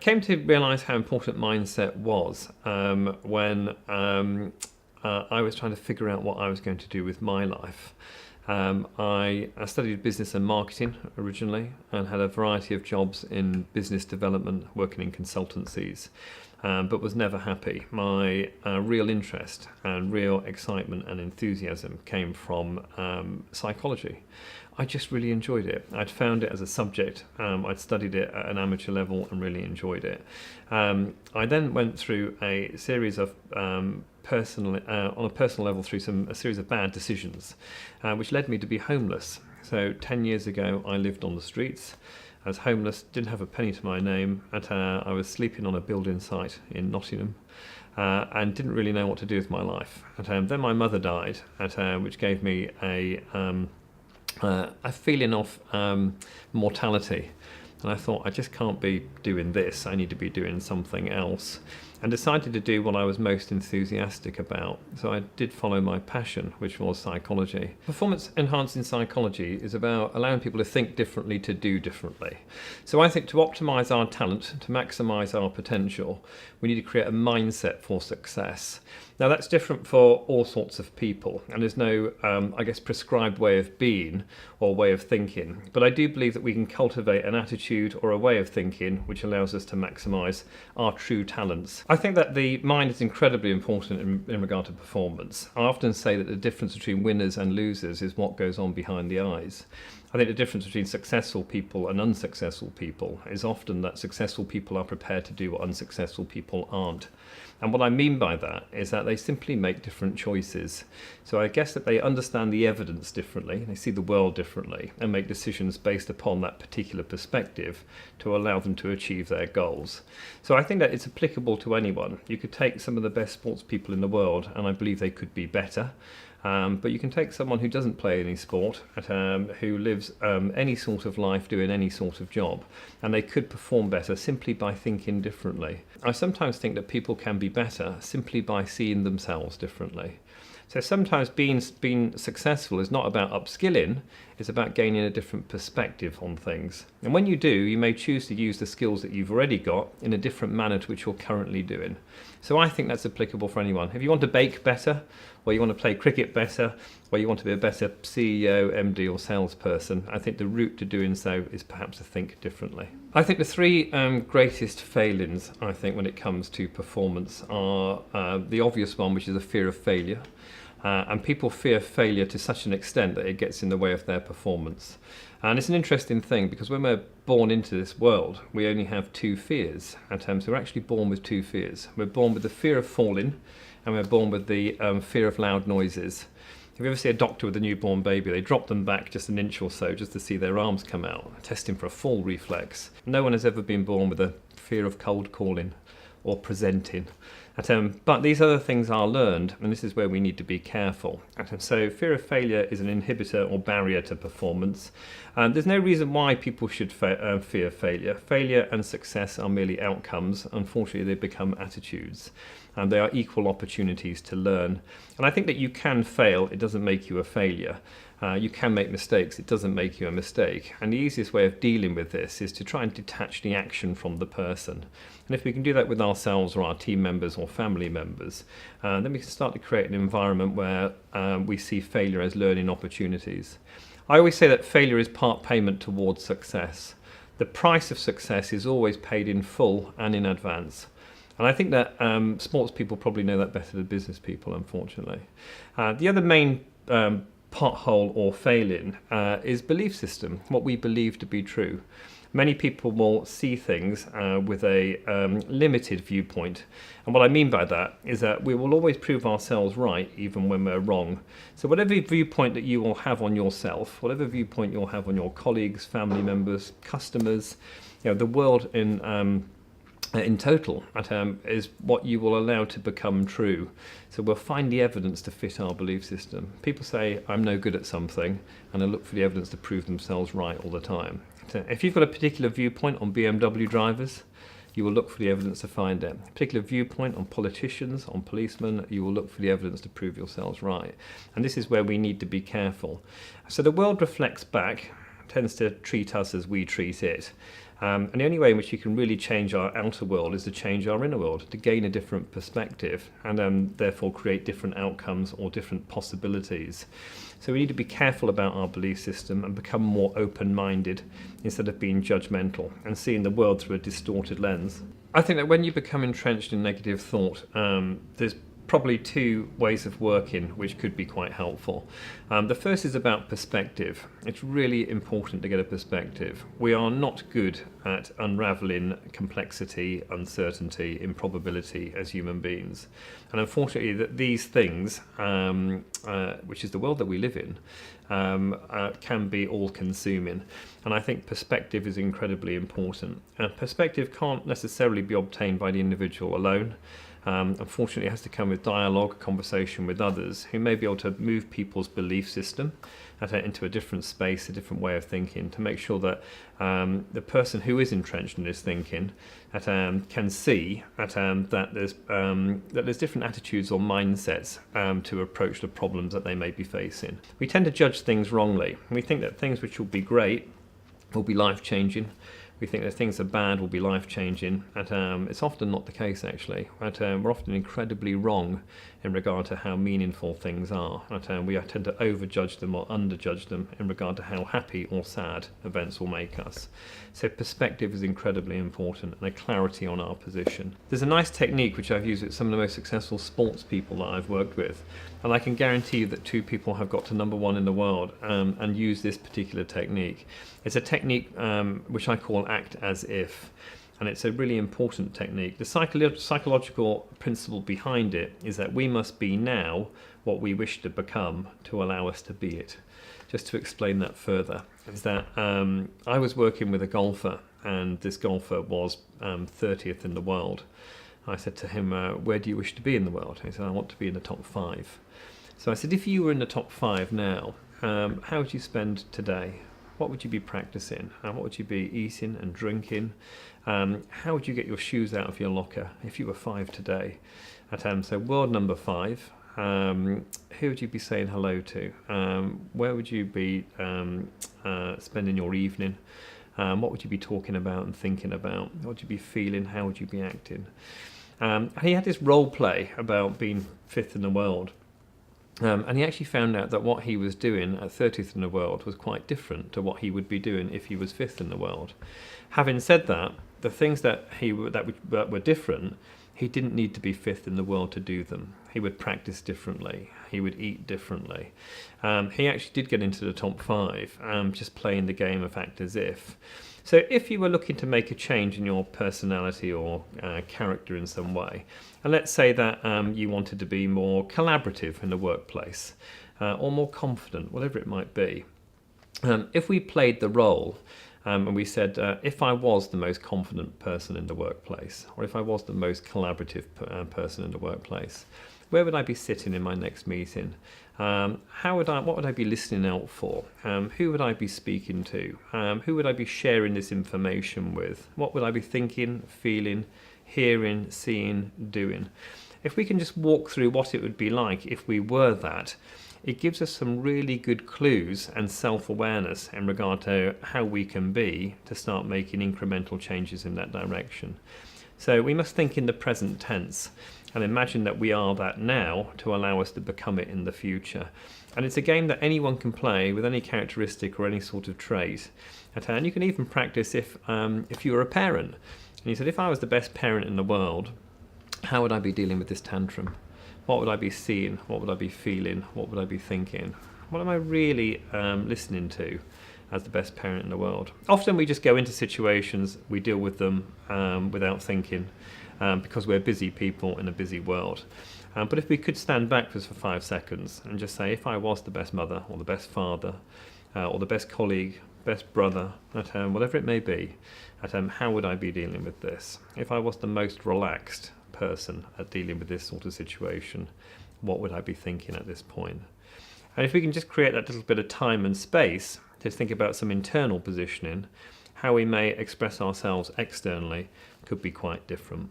came to realise how important mindset was when I was trying to figure out what I was going to do with my life. I studied business and marketing originally and had a variety of jobs in business development, working in consultancies, but was never happy. My real interest and real excitement and enthusiasm came from psychology. I just really enjoyed it. I'd found it as a subject. I'd studied it at an amateur level and really enjoyed it. I then went through a series of on a personal level through a series of bad decisions, which led me to be homeless. So 10 years ago, I lived on the streets. I was homeless, didn't have a penny to my name. I was sleeping on a building site in Nottingham. And didn't really know what to do with my life. Then my mother died, which gave me a feeling of mortality. And I thought, I just can't be doing this. I need to be doing something else. And decided to do what I was most enthusiastic about. So I did follow my passion, which was psychology. Performance enhancing psychology is about allowing people to think differently, to do differently. So I think to optimize our talent, to maximize our potential, we need to create a mindset for success. Now that's different for all sorts of people, and there's no, prescribed way of being or way of thinking. But I do believe that we can cultivate an attitude or a way of thinking which allows us to maximize our true talents. I think that the mind is incredibly important in regard to performance. I often say that the difference between winners and losers is what goes on behind the eyes. I think the difference between successful people and unsuccessful people is often that successful people are prepared to do what unsuccessful people aren't. And what I mean by that is that they simply make different choices. So I guess that they understand the evidence differently, they see the world differently, and make decisions based upon that particular perspective to allow them to achieve their goals. So I think that it's applicable to anyone. You could take some of the best sports people in the world, and I believe they could be better. But you can take someone who doesn't play any sport, who lives any sort of life doing any sort of job, and they could perform better simply by thinking differently. I sometimes think that people can be better simply by seeing themselves differently. So sometimes being successful is not about upskilling, it's about gaining a different perspective on things. And when you do, you may choose to use the skills that you've already got in a different manner to which you're currently doing. So I think that's applicable for anyone. If you want to bake better, or you want to play cricket better, or you want to be a better CEO, MD or salesperson, I think the route to doing so is perhaps to think differently. I think the three greatest failings, I think, when it comes to performance are the obvious one, which is a fear of failure. And people fear failure to such an extent that it gets in the way of their performance. And it's an interesting thing because when we're born into this world, we only have two fears. So we're actually born with two fears. We're born with the fear of falling, and we're born with the fear of loud noises. If you ever see a doctor with a newborn baby, they drop them back just an inch or so just to see their arms come out, testing for a fall reflex. No one has ever been born with a fear of cold calling or presenting. But these other things are learned, and this is where we need to be careful. So fear of failure is an inhibitor or barrier to performance. There's no reason why people should fear failure. Failure and success are merely outcomes. Unfortunately, they become attitudes. They are equal opportunities to learn. And I think that you can fail, it doesn't make you a failure. You can make mistakes, it doesn't make you a mistake. And the easiest way of dealing with this is to try and detach the action from the person. And if we can do that with ourselves or our team members or family members, then we can start to create an environment where we see failure as learning opportunities. I always say that failure is part payment towards success. The price of success is always paid in full and in advance. And I think that sports people probably know that better than business people, unfortunately. The other main pothole or failing is belief system, what we believe to be true. Many people will see things with a limited viewpoint. And what I mean by that is that we will always prove ourselves right even when we're wrong. So whatever viewpoint that you will have on yourself, whatever viewpoint you'll have on your colleagues, family members, customers, the world in total is what you will allow to become true. So we'll find the evidence to fit our belief system. People say, I'm no good at something, and they look for the evidence to prove themselves right all the time. So if you've got a particular viewpoint on BMW drivers, you will look for the evidence to find it. A particular viewpoint on politicians, on policemen, you will look for the evidence to prove yourselves right. And this is where we need to be careful. So the world reflects back, tends to treat us as we treat it. And the only way in which you can really change our outer world is to change our inner world, to gain a different perspective, and therefore create different outcomes or different possibilities. So we need to be careful about our belief system and become more open-minded instead of being judgmental and seeing the world through a distorted lens. I think that when you become entrenched in negative thought, there's probably two ways of working which could be quite helpful. The first is about perspective. It's really important to get a perspective. We are not good at unraveling complexity, uncertainty, improbability as human beings. And unfortunately, these things, which is the world that we live in, can be all-consuming. And I think perspective is incredibly important. Perspective can't necessarily be obtained by the individual alone. Unfortunately, it has to come with dialogue, conversation with others who may be able to move people's belief system into a different space, a different way of thinking, to make sure that the person who is entrenched in this thinking can see that there's different attitudes or mindsets to approach the problems that they may be facing. We tend to judge things wrongly. We think that things which will be great will be life-changing. We think that things are bad will be life-changing, and it's often not the case, actually. We're often incredibly wrong in regard to how meaningful things are. We tend to overjudge them or underjudge them in regard to how happy or sad events will make us. So perspective is incredibly important, and a clarity on our position. There's a nice technique which I've used with some of the most successful sports people that I've worked with, and I can guarantee you that 2 people have got to #1 in the world and use this particular technique. It's a technique which I call act as if, and it's a really important technique. The psychological principle behind it is that we must be now what we wish to become to allow us to be it. Just to explain that further, is that I was working with a golfer, and this golfer was 30th in the world. I said to him, where do you wish to be in the world? He said, I want to be in the top 5. So I said, if you were in the top 5 now, how would you spend today? What would you be practicing? What would you be eating and drinking? How would you get your shoes out of your locker if you were 5 today? So world number 5, who would you be saying hello to? Where would you be spending your evening? What would you be talking about and thinking about? What would you be feeling? How would you be acting? He had this role play about being 5th in the world. And he actually found out that what he was doing at 30th in the world was quite different to what he would be doing if he was 5th in the world. Having said that, the things that were different, he didn't need to be 5th in the world to do them. He would practice differently. He would eat differently. He actually did get into the top 5, just playing the game of act as if. So if you were looking to make a change in your personality or character in some way, and let's say that you wanted to be more collaborative in the workplace, or more confident, whatever it might be, if we played the role and we said, if I was the most confident person in the workplace, or if I was the most collaborative person in the workplace, where would I be sitting in my next meeting? What would I be listening out for? Who would I be speaking to? Who would I be sharing this information with? What would I be thinking, feeling, hearing, seeing, doing? If we can just walk through what it would be like if we were that, it gives us some really good clues and self-awareness in regard to how we can be to start making incremental changes in that direction. So we must think in the present tense and imagine that we are that now to allow us to become it in the future. And it's a game that anyone can play with any characteristic or any sort of trait. And you can even practice if you were a parent. And you said, if I was the best parent in the world, how would I be dealing with this tantrum? What would I be seeing? What would I be feeling? What would I be thinking? What am I really listening to as the best parent in the world? Often we just go into situations, we deal with them without thinking, because we're busy people in a busy world. But if we could stand back for 5 seconds and just say, if I was the best mother or the best father or the best colleague, best brother, whatever it may be, how would I be dealing with this? If I was the most relaxed person at dealing with this sort of situation, what would I be thinking at this point? And if we can just create that little bit of time and space to think about some internal positioning, how we may express ourselves externally could be quite different.